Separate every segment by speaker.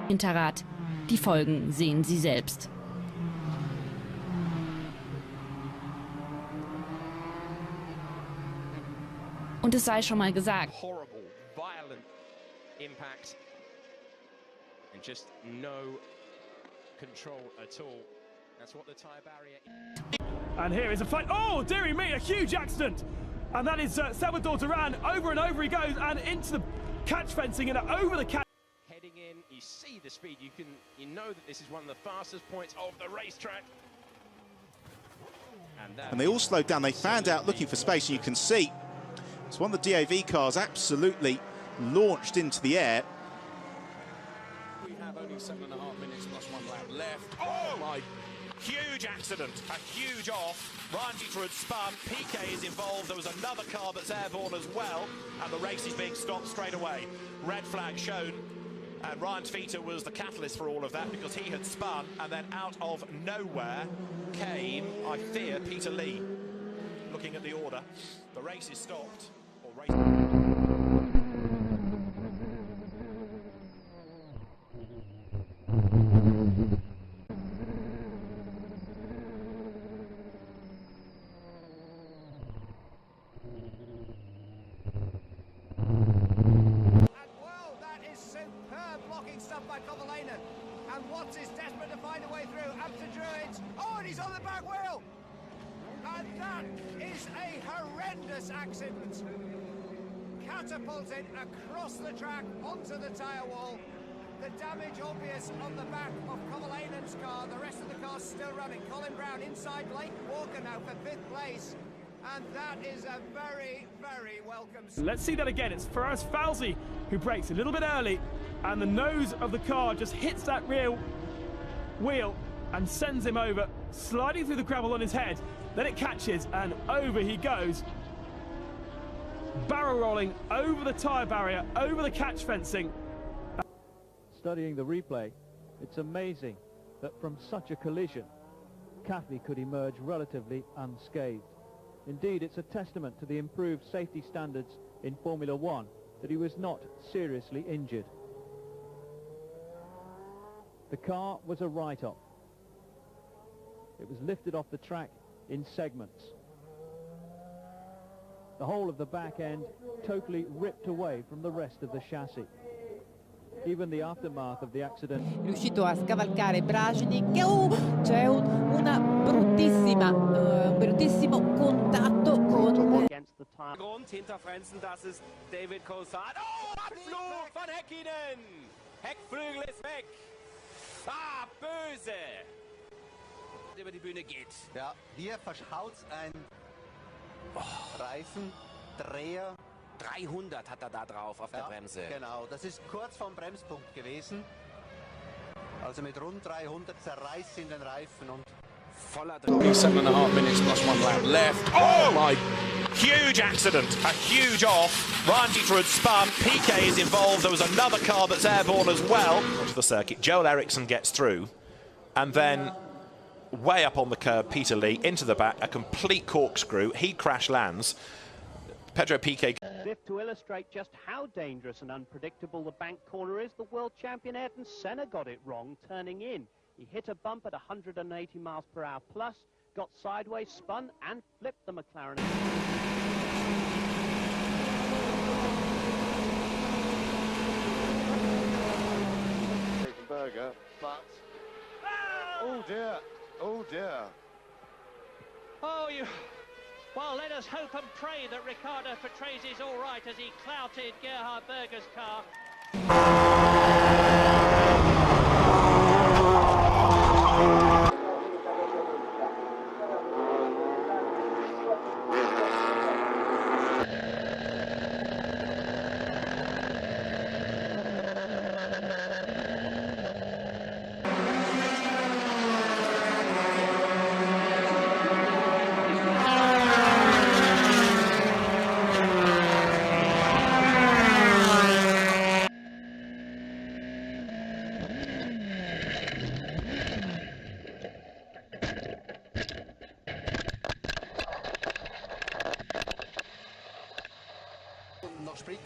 Speaker 1: Hinterrad. Die Folgen sehen Sie selbst. Und es sei schon mal gesagt.
Speaker 2: Horrible, violent impact and just no control at all. That's what the tyre barrier is.
Speaker 3: And here is a fight. Oh, dearie me, a huge accident. And that is Salvador Duran. Over and over he goes and into the catch fencing and over the catch.
Speaker 2: Heading in, you see the speed. You know that this is one of the fastest points of the racetrack.
Speaker 4: And they all slowed down. They fanned out looking for space, and you can see it's one of the DAV cars absolutely launched into the air.
Speaker 5: We have only 7.5 minutes plus 1 lap left. Oh my!
Speaker 6: Huge accident, a huge off. Ryan Teeter had spun, PK is involved, there was another car that's airborne as well, and the race is being stopped straight away. Red flag shown, and Ryan Teeter was the catalyst for all of that because he had spun, and then out of nowhere came, I fear, Peter Lee. Looking at the order, the race is stopped. Or race
Speaker 7: by Kovalainen, and Watts is desperate to find a way through up to Druids. Oh, and he's on the back wheel, and that is a horrendous accident. Catapulted across the track onto the tyre wall. The damage obvious on the back of Kovalainen's car. The rest of the car's still running. Colin Brown inside Blake Walker now for 5th place. And that is a very, very welcome.
Speaker 3: Let's see that again. It's Faraz Fawzi who brakes a little bit early, and the nose of the car just hits that rear wheel and sends him over, sliding through the gravel on his head. Then it catches, and over he goes, barrel rolling over the tyre barrier, over the catch fencing.
Speaker 8: Studying the replay, it's amazing that from such a collision, Catley could emerge relatively unscathed. Indeed, it's a testament to the improved safety standards in Formula One that he was not seriously injured. The car was a write-off. It was lifted off the track in segments. The whole of the back end totally ripped away from the rest of the chassis. Even the aftermath of the accident.
Speaker 9: Riuscito a scavalcare Brajnik. C'è un bruttissimo contatto con
Speaker 2: Grund hinter Frenzen, das ist David Coulthard. Oh, Abflug von Häkkinen! Heckflügel ist weg. Ah, böse! Über die Bühne geht.
Speaker 7: Ja, hier verschaut's ein Reifendreher.
Speaker 2: 300 hat da drauf auf der Bremse.
Speaker 7: Genau, das ist kurz vom Bremspunkt gewesen. Also mit rund 300 zerreißt in den Reifen und
Speaker 2: voller
Speaker 5: 7.5 minutes plus 1 lap left. Oh my!
Speaker 6: Huge accident, a huge off. Ryan Teeter had spun, PK is involved, there was another car that's airborne as well. Onto the circuit, Joel Eriksson gets through, and then way up on the curb, Peter Lee into the back, a complete corkscrew, he crash lands. Pedro Piquet.
Speaker 10: Fifth, to illustrate just how dangerous and unpredictable the bank corner is, the world champion Ayrton Senna got it wrong turning in. He hit a bump at 180 miles per hour plus, got sideways, spun and flipped the McLaren.
Speaker 11: Berger, but oh dear, oh dear.
Speaker 10: Oh, you. Well, let us hope and pray that Ricardo Patrese is all right as he clouted Gerhard Berger's car.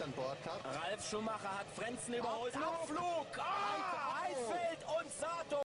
Speaker 11: an Bord gehabt.
Speaker 2: Ralf Schumacher hat Frenzen überholt. Abflug! Ah, Heidfeld und Sato!